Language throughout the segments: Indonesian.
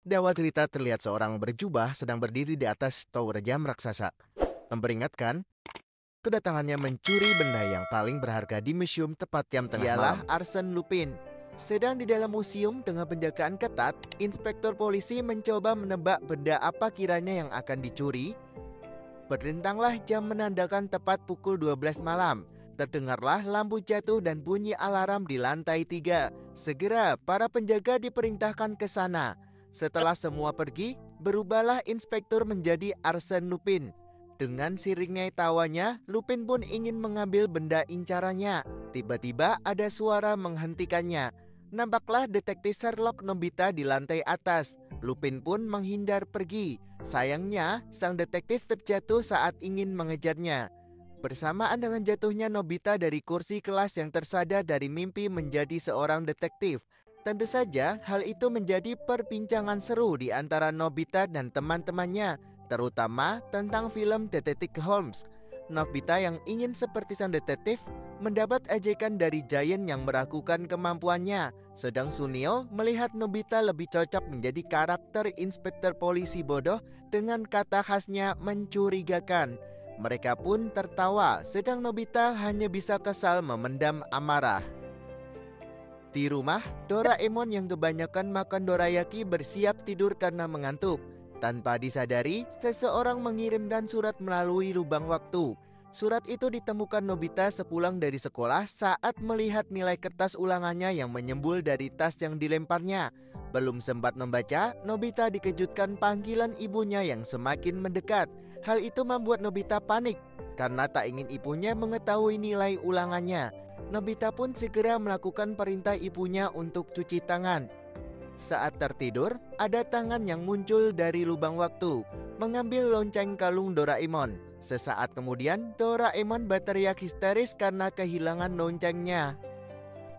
Di awal cerita terlihat seorang berjubah sedang berdiri di atas tower jam raksasa, memperingatkan kedatangannya mencuri benda yang paling berharga di museum tepat jam tengah malam. Dialah Arsène Lupin. Sedang di dalam museum dengan penjagaan ketat, inspektur polisi mencoba menebak benda apa kiranya yang akan dicuri. Berdentanglah jam menandakan tepat pukul 12 malam. Terdengarlah lampu jatuh dan bunyi alarm di lantai 3. Segera para penjaga diperintahkan ke sana. Setelah semua pergi, berubahlah inspektur menjadi Arsène Lupin. Dengan sirine tawanya, Lupin pun ingin mengambil benda incarannya. Tiba-tiba ada suara menghentikannya. Nampaklah detektif Sherlock Nobita di lantai atas. Lupin pun menghindar pergi. Sayangnya, sang detektif terjatuh saat ingin mengejarnya. Bersamaan dengan jatuhnya Nobita dari kursi kelas yang tersadar dari mimpi menjadi seorang detektif. Tentu saja, hal itu menjadi perbincangan seru di antara Nobita dan teman-temannya, terutama tentang film Detektif Holmes. Nobita yang ingin seperti sang detektif mendapat ejekan dari Giant yang meragukan kemampuannya, sedang Sunil melihat Nobita lebih cocok menjadi karakter inspektur polisi bodoh dengan kata khasnya mencurigakan. Mereka pun tertawa, sedang Nobita hanya bisa kesal memendam amarah. Di rumah, Doraemon yang kebanyakan makan dorayaki bersiap tidur karena mengantuk. Tanpa disadari, seseorang mengirimkan surat melalui lubang waktu. Surat itu ditemukan Nobita sepulang dari sekolah saat melihat nilai kertas ulangannya yang menyembul dari tas yang dilemparnya. Belum sempat membaca, Nobita dikejutkan panggilan ibunya yang semakin mendekat. Hal itu membuat Nobita panik karena tak ingin ibunya mengetahui nilai ulangannya. Nobita pun segera melakukan perintah ibunya untuk cuci tangan. Saat tertidur, ada tangan yang muncul dari lubang waktu, mengambil lonceng kalung Doraemon. Sesaat kemudian, Doraemon berteriak histeris karena kehilangan loncengnya.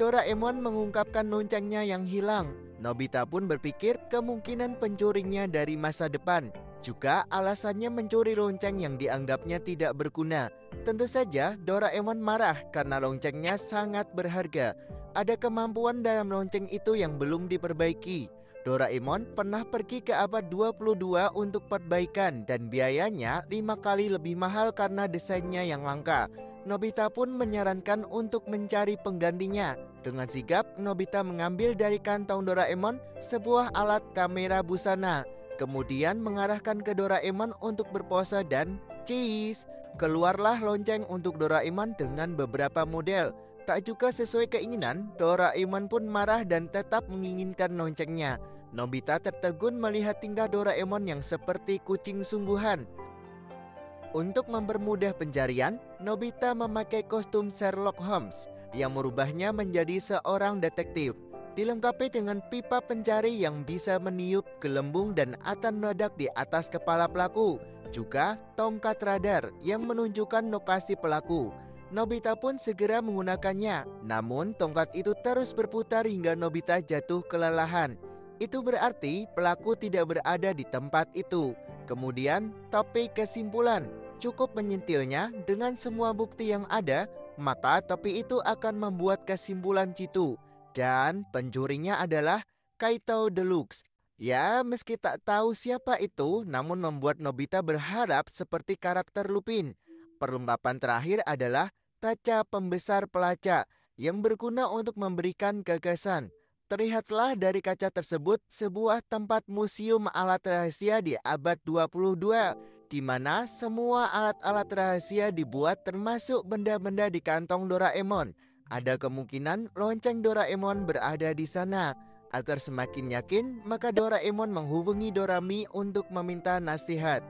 Doraemon mengungkapkan loncengnya yang hilang. Nobita pun berpikir kemungkinan pencurinya dari masa depan. Juga alasannya mencuri lonceng yang dianggapnya tidak berguna. Tentu saja Doraemon marah karena loncengnya sangat berharga. Ada kemampuan dalam lonceng itu yang belum diperbaiki. Doraemon pernah pergi ke abad 22 untuk perbaikan dan biayanya 5 kali lebih mahal karena desainnya yang langka. Nobita pun menyarankan untuk mencari penggantinya. Dengan sigap, Nobita mengambil dari kantong Doraemon sebuah alat kamera busana. Kemudian mengarahkan ke Doraemon untuk berpose dan cheese. Keluarlah lonceng untuk Doraemon dengan beberapa model. Tak juga sesuai keinginan, Doraemon pun marah dan tetap menginginkan loncengnya. Nobita tertegun melihat tingkah Doraemon yang seperti kucing sungguhan. Untuk mempermudah pencarian, Nobita memakai kostum Sherlock Holmes yang merubahnya menjadi seorang detektif. Dilengkapi dengan pipa pencari yang bisa meniup gelembung dan akan meledak di atas kepala pelaku. Juga tongkat radar yang menunjukkan lokasi pelaku. Nobita pun segera menggunakannya, namun tongkat itu terus berputar hingga Nobita jatuh kelelahan. Itu berarti pelaku tidak berada di tempat itu. Kemudian, topi kesimpulan. Cukup menyentilnya dengan semua bukti yang ada, maka topi itu akan membuat kesimpulan jitu. Dan pencurinya adalah Kaito Deluxe. Ya, meski tak tahu siapa itu, namun membuat Nobita berharap seperti karakter Lupin. Perlengkapan terakhir adalah kaca pembesar pelacak yang berguna untuk memberikan gagasan. Terlihatlah dari kaca tersebut sebuah tempat museum alat rahasia di abad 22, di mana semua alat-alat rahasia dibuat termasuk benda-benda di kantong Doraemon. Ada kemungkinan lonceng Doraemon berada di sana. Agar semakin yakin, maka Doraemon menghubungi Dorami untuk meminta nasihat.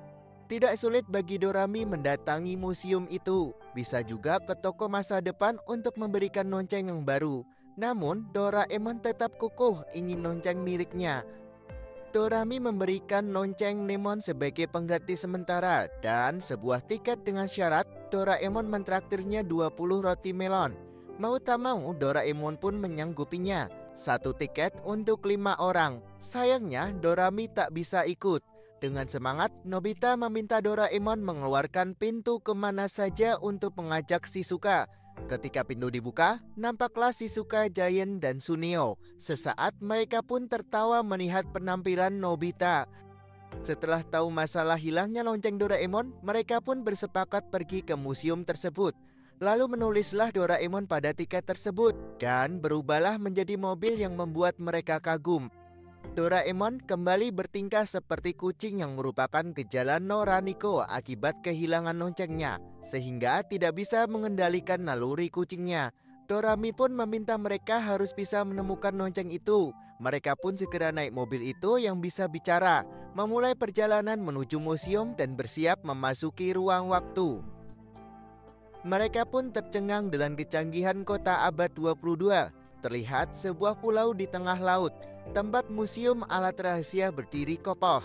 Tidak sulit bagi Dorami mendatangi museum itu. Bisa juga ke toko masa depan untuk memberikan lonceng yang baru. Namun, Doraemon tetap kukuh ingin lonceng miliknya. Dorami memberikan lonceng lemon sebagai pengganti sementara dan sebuah tiket dengan syarat Doraemon mentraktirnya 20 roti melon. Mau tak mau, Doraemon pun menyanggupinya. Satu tiket untuk 5 orang. Sayangnya, Dorami tak bisa ikut. Dengan semangat, Nobita meminta Doraemon mengeluarkan pintu kemana saja untuk mengajak Shizuka. Ketika pintu dibuka, nampaklah Shizuka, Giant, dan Suneo. Sesaat mereka pun tertawa melihat penampilan Nobita. Setelah tahu masalah hilangnya lonceng Doraemon, mereka pun bersepakat pergi ke museum tersebut. Lalu menulislah Doraemon pada tiket tersebut, dan berubahlah menjadi mobil yang membuat mereka kagum. Doraemon kembali bertingkah seperti kucing yang merupakan gejala Noraniko akibat kehilangan loncengnya, sehingga tidak bisa mengendalikan naluri kucingnya. Dorami pun meminta mereka harus bisa menemukan lonceng itu. Mereka pun segera naik mobil itu yang bisa bicara, memulai perjalanan menuju museum dan bersiap memasuki ruang waktu. Mereka pun tercengang dengan kecanggihan kota abad 22. Terlihat sebuah pulau di tengah laut, tempat museum alat rahasia berdiri kokoh.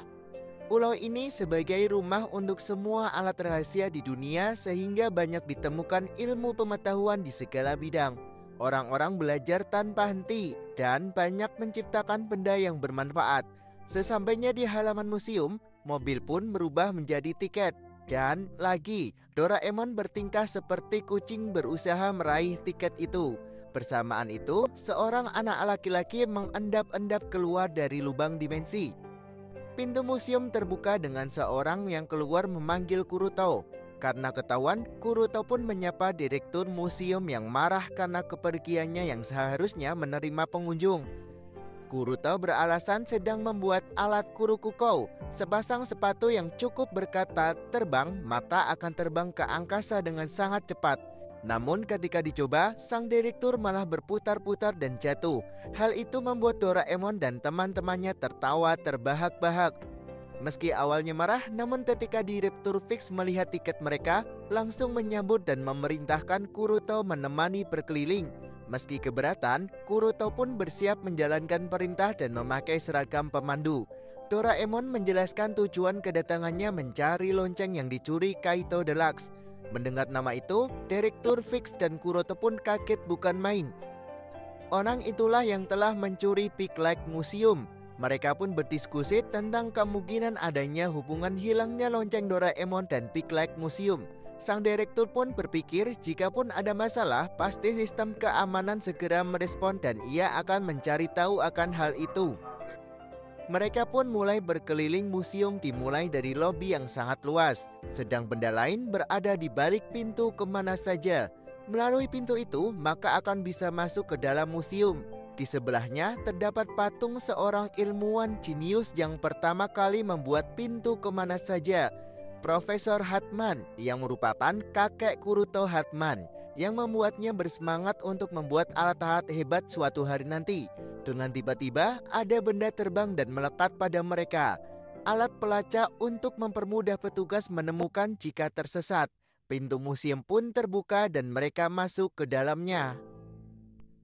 Pulau ini sebagai rumah untuk semua alat rahasia di dunia sehingga banyak ditemukan ilmu pengetahuan di segala bidang. Orang-orang belajar tanpa henti dan banyak menciptakan benda yang bermanfaat. Sesampainya di halaman museum, mobil pun berubah menjadi tiket. Dan lagi, Doraemon bertingkah seperti kucing berusaha meraih tiket itu. Bersamaan itu, seorang anak laki-laki mengendap-endap keluar dari lubang dimensi. Pintu museum terbuka dengan seorang yang keluar memanggil Kuruto. Karena ketahuan, Kuruto pun menyapa direktur museum yang marah karena kepergiannya yang seharusnya menerima pengunjung. Kuruto beralasan sedang membuat alat Kurokukou, sepasang sepatu yang cukup berkata terbang, maka akan terbang ke angkasa dengan sangat cepat. Namun ketika dicoba, sang direktur malah berputar-putar dan jatuh. Hal itu membuat Doraemon dan teman-temannya tertawa terbahak-bahak. Meski awalnya marah, namun ketika direktur Fix melihat tiket mereka, langsung menyambut dan memerintahkan Kuruto menemani berkeliling. Meski keberatan, Kuruto pun bersiap menjalankan perintah dan memakai seragam pemandu. Doraemon menjelaskan tujuan kedatangannya mencari lonceng yang dicuri Kaito Deluxe. Mendengar nama itu, direktur Fix dan Kuroto pun kaget bukan main. Orang itulah yang telah mencuri Pig Lake Museum. Mereka pun berdiskusi tentang kemungkinan adanya hubungan hilangnya lonceng Doraemon dan Pig Lake Museum. Sang direktur pun berpikir jika pun ada masalah, pasti sistem keamanan segera merespon dan ia akan mencari tahu akan hal itu. Mereka pun mulai berkeliling museum dimulai dari lobi yang sangat luas, sedang benda lain berada di balik pintu kemana saja. Melalui pintu itu, maka akan bisa masuk ke dalam museum. Di sebelahnya terdapat patung seorang ilmuwan jenius yang pertama kali membuat pintu kemana saja, Profesor Hartman, yang merupakan kakek Kuruto Hartman, yang membuatnya bersemangat untuk membuat alat-alat hebat suatu hari nanti. Dengan tiba-tiba ada benda terbang dan melekat pada mereka. Alat pelacak untuk mempermudah petugas menemukan jika tersesat. Pintu museum pun terbuka dan mereka masuk ke dalamnya.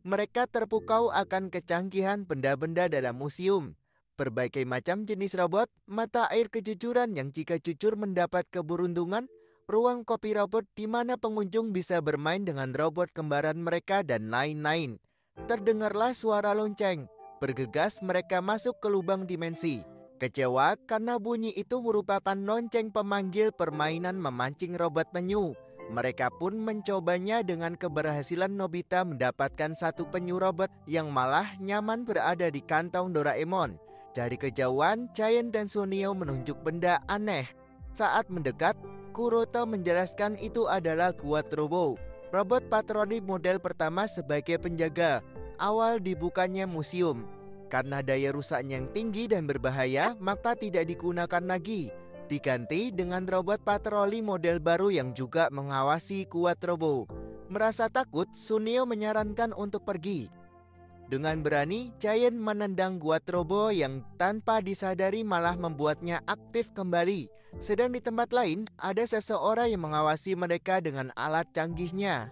Mereka terpukau akan kecanggihan benda-benda dalam museum. Berbagai macam jenis robot, mata air kejujuran yang jika jujur mendapat keberuntungan, ruang kopi robot di mana pengunjung bisa bermain dengan robot kembaran mereka dan lain-lain. Terdengarlah suara lonceng. Bergegas mereka masuk ke lubang dimensi. Kecewa karena bunyi itu merupakan lonceng pemanggil permainan memancing robot penyu. Mereka pun mencobanya dengan keberhasilan Nobita mendapatkan satu penyu robot yang malah nyaman berada di kantong Doraemon. Dari kejauhan, Giant dan Suneo menunjuk benda aneh. Saat mendekat, Kuroto menjelaskan itu adalah Quattrobo, robot patroli model pertama sebagai penjaga awal dibukanya museum. Karena daya rusaknya yang tinggi dan berbahaya, maka tidak digunakan lagi. Diganti dengan robot patroli model baru yang juga mengawasi Quattrobo. Merasa takut, Suneo menyarankan untuk pergi. Dengan berani, Giant menendang Quattrobo yang tanpa disadari malah membuatnya aktif kembali. Sedang di tempat lain, ada seseorang yang mengawasi mereka dengan alat canggihnya.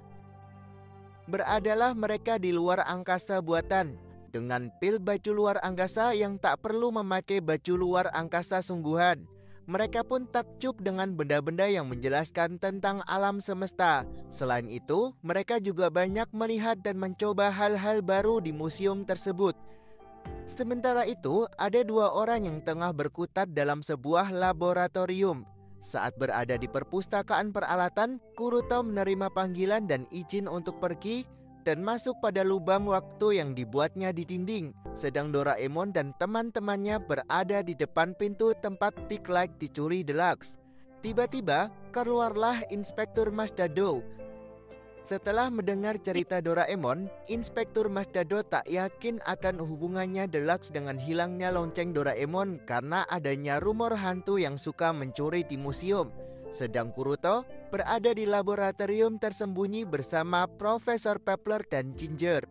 Beradalah mereka di luar angkasa buatan, dengan pil baju luar angkasa yang tak perlu memakai baju luar angkasa sungguhan. Mereka pun takjub dengan benda-benda yang menjelaskan tentang alam semesta. Selain itu, mereka juga banyak melihat dan mencoba hal-hal baru di museum tersebut. Sementara itu, ada dua orang yang tengah berkutat dalam sebuah laboratorium. Saat berada di perpustakaan peralatan, Kuruto menerima panggilan dan izin untuk pergi dan masuk pada lubang waktu yang dibuatnya di dinding. Sedang Doraemon dan teman-temannya berada di depan pintu tempat Big Light dicuri Deluxe. Tiba-tiba, keluarlah Inspektur Masdado. Setelah mendengar cerita Doraemon, Inspektur Masdado tak yakin akan hubungannya Deluxe dengan hilangnya lonceng Doraemon karena adanya rumor hantu yang suka mencuri di museum. Sedang Kuruto berada di laboratorium tersembunyi bersama Profesor Pepler dan Ginger.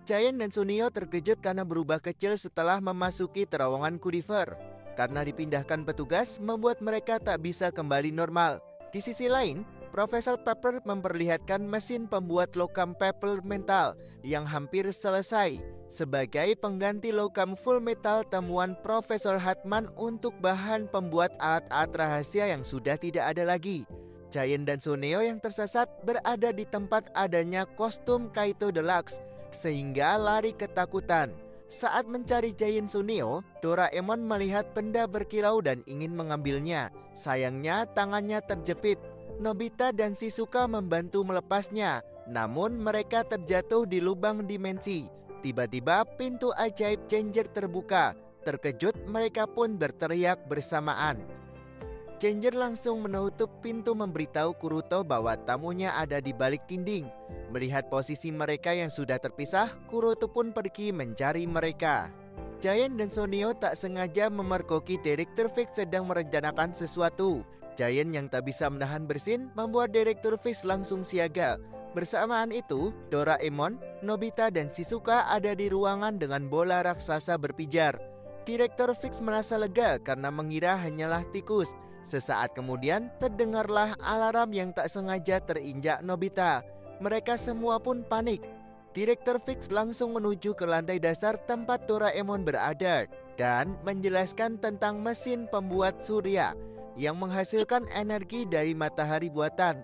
Giant dan Sunio terkejut karena berubah kecil setelah memasuki terowongan Kuriver. Karena dipindahkan petugas, membuat mereka tak bisa kembali normal. Di sisi lain, Profesor Pepper memperlihatkan mesin pembuat logam Pepper Mental yang hampir selesai sebagai pengganti logam full metal temuan Profesor Hartman untuk bahan pembuat alat-alat rahasia yang sudah tidak ada lagi. Giant dan Suneo yang tersesat berada di tempat adanya kostum Kaito Deluxe sehingga lari ketakutan. Saat mencari Giant Suneo, Doraemon melihat benda berkilau dan ingin mengambilnya. Sayangnya tangannya terjepit. Nobita dan Shizuka membantu melepasnya, namun mereka terjatuh di lubang dimensi. Tiba-tiba pintu ajaib Changer terbuka. Terkejut, mereka pun berteriak bersamaan. Changer langsung menutup pintu memberitahu Kuruto bahwa tamunya ada di balik dinding. Melihat posisi mereka yang sudah terpisah, Kuruto pun pergi mencari mereka. Giant dan Sunio tak sengaja memergoki Direktur Fix sedang merencanakan sesuatu. Giant yang tak bisa menahan bersin membuat Direktur Fix langsung siaga. Bersamaan itu, Doraemon, Nobita dan Shizuka ada di ruangan dengan bola raksasa berpijar. Direktur Fix merasa lega karena mengira hanyalah tikus. Sesaat kemudian terdengarlah alarm yang tak sengaja terinjak Nobita. Mereka semua pun panik. Direktur Fix langsung menuju ke lantai dasar tempat Doraemon berada dan menjelaskan tentang mesin pembuat surya yang menghasilkan energi dari matahari buatan.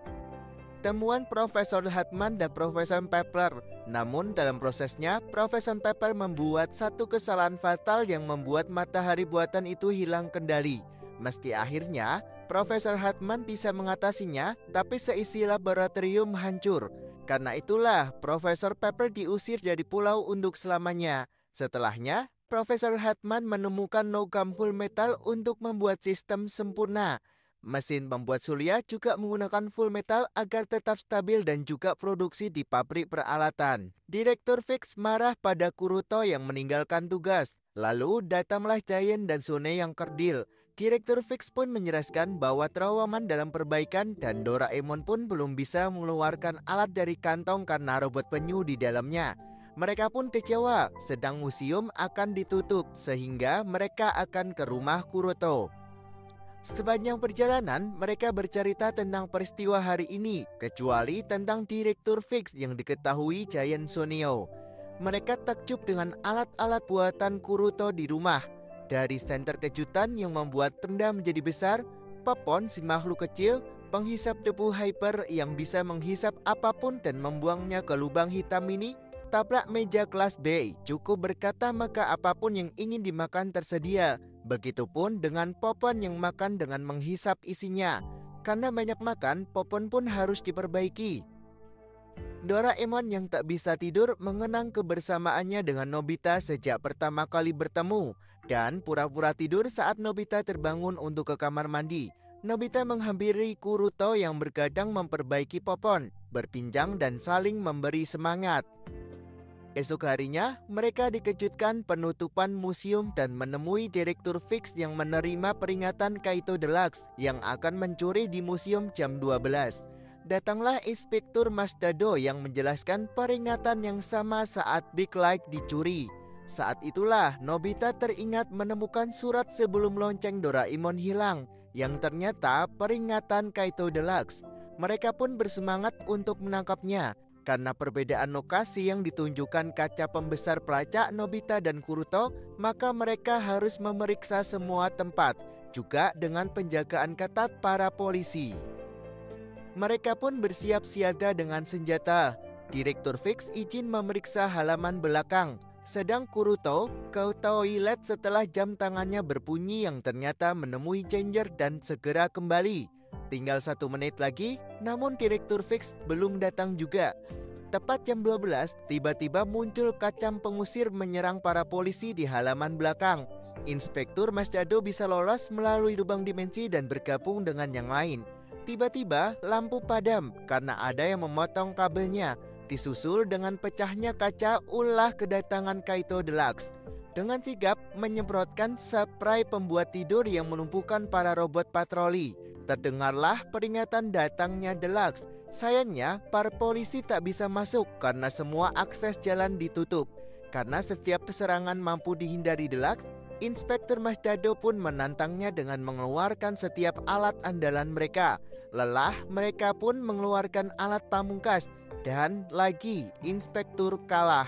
Temuan Profesor Hartman dan Profesor Pepper. Namun dalam prosesnya, Profesor Pepper membuat satu kesalahan fatal yang membuat matahari buatan itu hilang kendali. Meski akhirnya, Profesor Hartman bisa mengatasinya, tapi seisi laboratorium hancur. Karena itulah, Profesor Pepper diusir dari pulau untuk selamanya. Setelahnya, Profesor Hartman menemukan logam full metal untuk membuat sistem sempurna. Mesin pembuat surya juga menggunakan full metal agar tetap stabil dan juga produksi di pabrik peralatan. Direktur Fix marah pada Kuruto yang meninggalkan tugas. Lalu datanglah Giant dan Sune yang kerdil. Direktur Fix pun menjelaskan bahwa terowongan dalam perbaikan dan Doraemon pun belum bisa mengeluarkan alat dari kantong karena robot penyu di dalamnya. Mereka pun kecewa, sedang museum akan ditutup sehingga mereka akan ke rumah Kuroto. Sepanjang perjalanan, mereka bercerita tentang peristiwa hari ini, kecuali tentang Direktur Fix yang diketahui Giant Sunio. Mereka takjub dengan alat-alat buatan Kuroto di rumah. Dari senter kejutan yang membuat tenda menjadi besar, Popon si makhluk kecil, penghisap debu hyper yang bisa menghisap apapun dan membuangnya ke lubang hitam ini, tabrak meja kelas B, cukup berkata maka apapun yang ingin dimakan tersedia. Begitupun dengan Popon yang makan dengan menghisap isinya. Karena banyak makan, Popon pun harus diperbaiki. Doraemon yang tak bisa tidur mengenang kebersamaannya dengan Nobita sejak pertama kali bertemu dan pura-pura tidur saat Nobita terbangun untuk ke kamar mandi. Nobita menghampiri Kuruto yang bergadang memperbaiki Popon, berpinjang dan saling memberi semangat. Esok harinya, mereka dikejutkan penutupan museum dan menemui Direktur Fix yang menerima peringatan Kaito Deluxe yang akan mencuri di museum jam 12. Datanglah Inspektur Masdado yang menjelaskan peringatan yang sama saat Big Light dicuri. Saat itulah Nobita teringat menemukan surat sebelum lonceng Doraemon hilang yang ternyata peringatan Kaito Deluxe. Mereka pun bersemangat untuk menangkapnya. Karena perbedaan lokasi yang ditunjukkan kaca pembesar pelacak Nobita dan Kuruto, maka mereka harus memeriksa semua tempat, juga dengan penjagaan ketat para polisi. Mereka pun bersiap siaga dengan senjata. Direktur Fix izin memeriksa halaman belakang. Sedang Kuruto ke toilet setelah jam tangannya berbunyi yang ternyata menemui Changer dan segera kembali. Tinggal 1 menit lagi, namun Direktur Fix belum datang juga. Tepat jam 12, tiba-tiba muncul kacang pengusir menyerang para polisi di halaman belakang. Inspektur Mas Dado bisa lolos melalui lubang dimensi dan bergabung dengan yang lain. Tiba-tiba lampu padam karena ada yang memotong kabelnya. Disusul dengan pecahnya kaca ulah kedatangan Kaito Deluxe. Dengan sigap menyemprotkan spray pembuat tidur yang melumpuhkan para robot patroli. Terdengarlah peringatan datangnya Deluxe. Sayangnya, para polisi tak bisa masuk karena semua akses jalan ditutup. Karena setiap serangan mampu dihindari Deluxe, Inspektur Mas Dado pun menantangnya dengan mengeluarkan setiap alat andalan mereka. Lelah, mereka pun mengeluarkan alat pamungkas. Dan lagi, Inspektur kalah.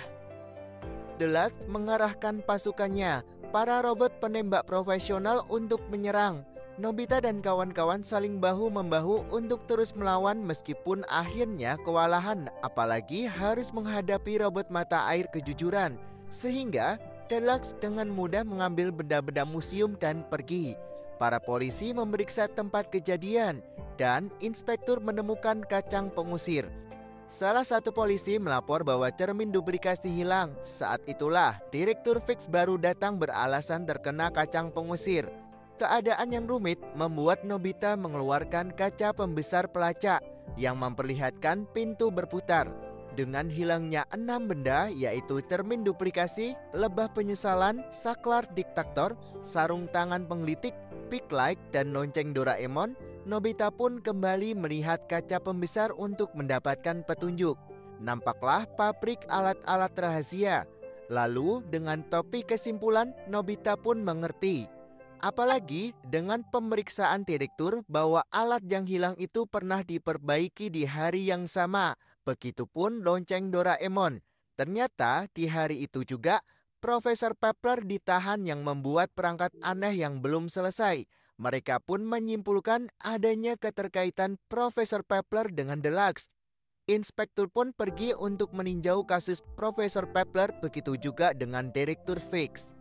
Deluxe mengarahkan pasukannya, para robot penembak profesional untuk menyerang. Nobita dan kawan-kawan saling bahu-membahu untuk terus melawan meskipun akhirnya kewalahan, apalagi harus menghadapi robot mata air kejujuran. Sehingga Deluxe dengan mudah mengambil benda-benda museum dan pergi. Para polisi memeriksa tempat kejadian dan inspektur menemukan kacang pengusir. Salah satu polisi melapor bahwa cermin duplikasi hilang. Saat itulah Direktur Fix baru datang beralasan terkena kacang pengusir. Keadaan yang rumit membuat Nobita mengeluarkan kaca pembesar pelacak yang memperlihatkan pintu berputar. Dengan hilangnya 6 benda yaitu cermin duplikasi, lebah penyesalan, saklar diktator, sarung tangan penggelitik, pick light, dan lonceng Doraemon, Nobita pun kembali melihat kaca pembesar untuk mendapatkan petunjuk. Nampaklah pabrik alat-alat rahasia. Lalu dengan topi kesimpulan, Nobita pun mengerti. Apalagi dengan pemeriksaan direktur bahwa alat yang hilang itu pernah diperbaiki di hari yang sama. Begitupun lonceng Doraemon. Ternyata di hari itu juga Profesor Pepler ditahan yang membuat perangkat aneh yang belum selesai. Mereka pun menyimpulkan adanya keterkaitan Profesor Pepler dengan Deluxe. Inspektur pun pergi untuk meninjau kasus Profesor Pepler, begitu juga dengan Direktur Fix.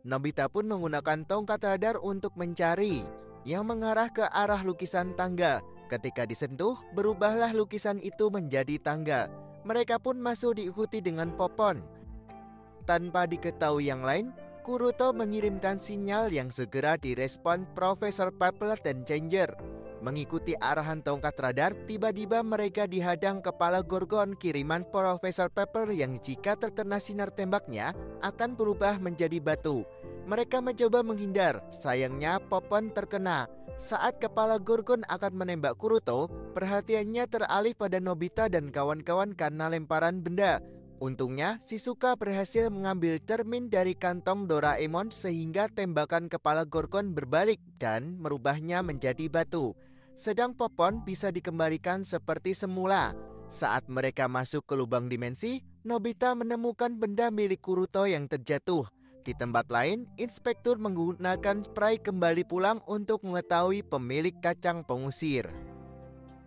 Nobita pun menggunakan tongkat radar untuk mencari yang mengarah ke arah lukisan tangga. Ketika disentuh, berubahlah lukisan itu menjadi tangga. Mereka pun masuk diikuti dengan Popon. Tanpa diketahui yang lain, Kuruto mengirimkan sinyal yang segera direspon Profesor Pepler dan Changer. Mengikuti arahan tongkat radar, tiba-tiba mereka dihadang kepala Gorgon kiriman Profesor Pepler yang jika terkena sinar tembaknya akan berubah menjadi batu. Mereka mencoba menghindar, sayangnya Popon terkena. Saat kepala Gorgon akan menembak Kuruto, perhatiannya teralih pada Nobita dan kawan-kawan karena lemparan benda. Untungnya, Shizuka berhasil mengambil cermin dari kantong Doraemon sehingga tembakan kepala Gorgon berbalik dan merubahnya menjadi batu. Sedang Popon bisa dikembalikan seperti semula. Saat mereka masuk ke lubang dimensi, Nobita menemukan benda milik Kuruto yang terjatuh. Di tempat lain, inspektur menggunakan spray kembali pulang untuk mengetahui pemilik kacang pengusir.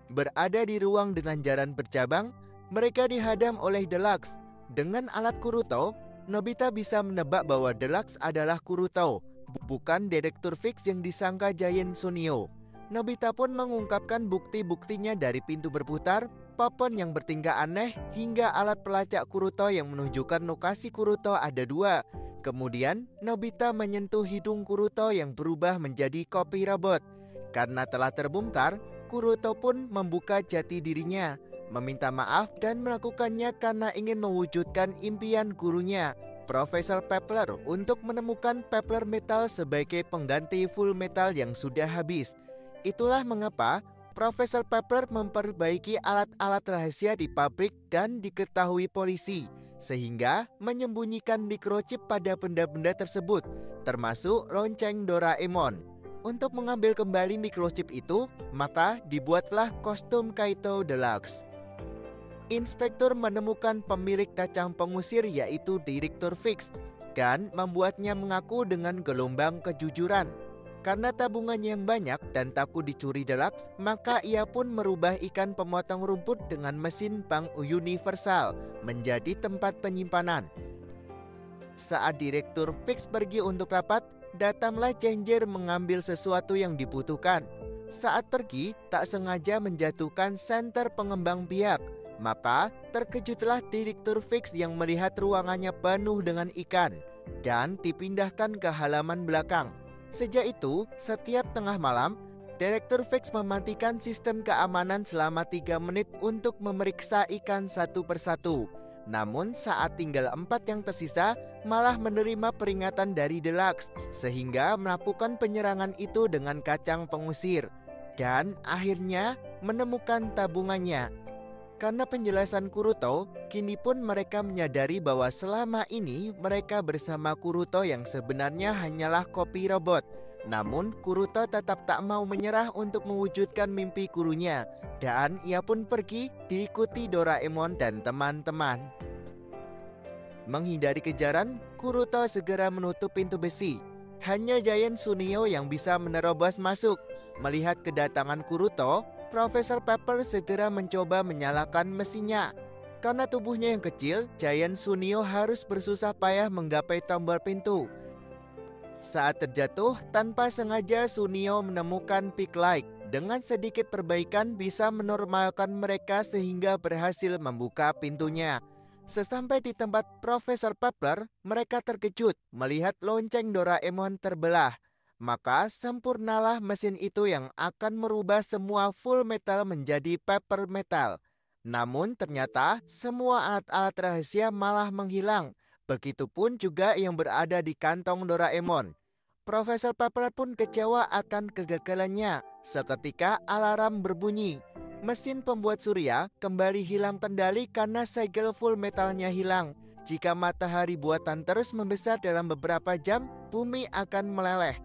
Berada di ruang dengan jalan bercabang, mereka dihadang oleh Deluxe. Dengan alat Kuruto, Nobita bisa menebak bahwa Deluxe adalah Kuruto, bukan Direktur Fix yang disangka Giant Sunio. Nobita pun mengungkapkan bukti-buktinya dari pintu berputar, Popon yang bertingkah aneh, hingga alat pelacak Kuruto yang menunjukkan lokasi Kuruto ada 2. Kemudian, Nobita menyentuh hidung Kuruto yang berubah menjadi kopi robot. Karena telah terbongkar, Kuruto pun membuka jati dirinya, meminta maaf dan melakukannya karena ingin mewujudkan impian gurunya, Profesor Pepler, untuk menemukan Pepler Metal sebagai pengganti Full Metal yang sudah habis. Itulah mengapa Profesor Pepler memperbaiki alat-alat rahasia di pabrik dan diketahui polisi, sehingga menyembunyikan microchip pada benda-benda tersebut, termasuk lonceng Doraemon. Untuk mengambil kembali microchip itu, maka dibuatlah kostum Kaito Deluxe. Inspektur menemukan pemilik kacang pengusir yaitu Direktur Fix dan membuatnya mengaku dengan gelombang kejujuran. Karena tabungannya yang banyak dan takut dicuri Deluxe, maka ia pun merubah ikan pemotong rumput dengan mesin bank universal menjadi tempat penyimpanan. Saat Direktur Fix pergi untuk rapat, datanglah Changer mengambil sesuatu yang dibutuhkan. Saat pergi, tak sengaja menjatuhkan senter pengembang biak. Maka, terkejutlah Direktur Fix yang melihat ruangannya penuh dengan ikan dan dipindahkan ke halaman belakang. Sejak itu, setiap tengah malam, Direktur Fix mematikan sistem keamanan selama 3 menit untuk memeriksa ikan satu persatu. Namun saat tinggal 4 yang tersisa, malah menerima peringatan dari Deluxe, sehingga melakukan penyerangan itu dengan kacang pengusir. Dan akhirnya menemukan tabungannya. Karena penjelasan Kuruto, kini pun mereka menyadari bahwa selama ini mereka bersama Kuruto yang sebenarnya hanyalah kopi robot. Namun Kuruto tetap tak mau menyerah untuk mewujudkan mimpi gurunya, dan ia pun pergi diikuti Doraemon dan teman-teman. Menghindari kejaran, Kuruto segera menutup pintu besi. Hanya Giant Sunio yang bisa menerobos masuk. Melihat kedatangan Kuruto, Profesor Pepper segera mencoba menyalakan mesinnya. Karena tubuhnya yang kecil, Giant Sunio harus bersusah payah menggapai tombol pintu. Saat terjatuh, tanpa sengaja Sunio menemukan Peak Light. Dengan sedikit perbaikan bisa menormalkan mereka sehingga berhasil membuka pintunya. Sesampai di tempat Profesor Pepper, mereka terkejut melihat lonceng Doraemon terbelah. Maka sempurnalah mesin itu yang akan merubah semua Full Metal menjadi Paper Metal. Namun ternyata semua alat-alat rahasia malah menghilang. Begitupun juga yang berada di kantong Doraemon. Profesor Pepper pun kecewa akan kegagalannya. Seketika alarm berbunyi. Mesin pembuat surya kembali hilang kendali karena segel Full Metalnya hilang. Jika matahari buatan terus membesar dalam beberapa jam, bumi akan meleleh.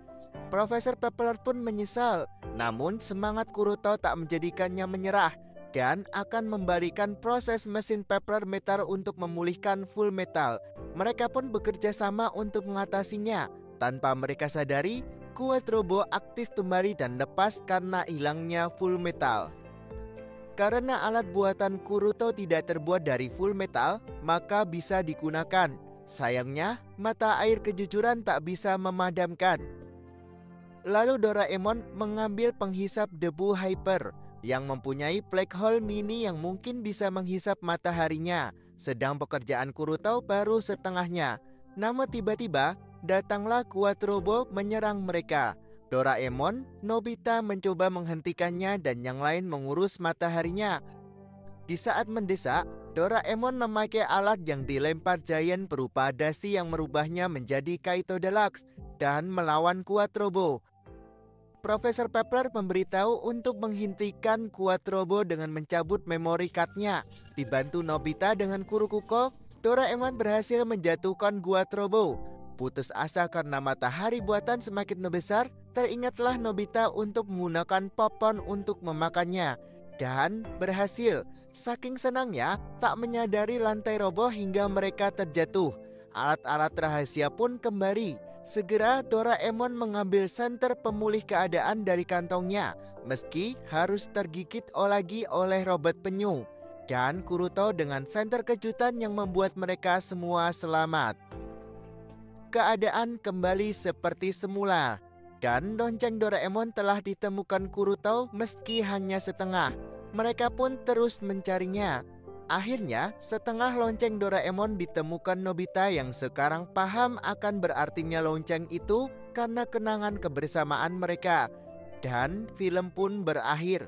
Profesor Pepper pun menyesal, namun semangat Kuruto tak menjadikannya menyerah dan akan membalikan proses mesin Paper Metal untuk memulihkan Full Metal. Mereka pun bekerja sama untuk mengatasinya. Tanpa mereka sadari, kuat robo aktif kembali dan lepas karena hilangnya Full Metal. Karena alat buatan Kuruto tidak terbuat dari Full Metal, maka bisa digunakan. Sayangnya, mata air kejujuran tak bisa memadamkan. Lalu Doraemon mengambil penghisap debu Hyper yang mempunyai black hole mini yang mungkin bisa menghisap mataharinya. Sedang pekerjaan Kuruto baru setengahnya. Namun tiba-tiba datanglah Quattrobo menyerang mereka. Doraemon, Nobita mencoba menghentikannya dan yang lain mengurus mataharinya. Di saat mendesak, Doraemon memakai alat yang dilempar Giant berupa dasi yang merubahnya menjadi Kaito Deluxe dan melawan Quattrobo. Profesor Pepper memberitahu untuk menghentikan Quattrobo dengan mencabut memory card-nya. Dibantu Nobita dengan Kurokuko, Doraemon berhasil menjatuhkan Quattrobo. Putus asa karena matahari buatan semakin membesar, teringatlah Nobita untuk menggunakan popon untuk memakannya. Dan berhasil. Saking senangnya, tak menyadari lantai roboh hingga mereka terjatuh. Alat-alat rahasia pun kembali. Segera Doraemon mengambil senter pemulih keadaan dari kantongnya, meski harus tergigit lagi oleh robot penyu. Dan Kuruto dengan senter kejutan yang membuat mereka semua selamat. Keadaan kembali seperti semula. Dan lonceng Doraemon telah ditemukan Kuruto meski hanya setengah. Mereka pun terus mencarinya. Akhirnya, setengah lonceng Doraemon ditemukan Nobita yang sekarang paham akan berartinya lonceng itu karena kenangan kebersamaan mereka. Dan film pun berakhir.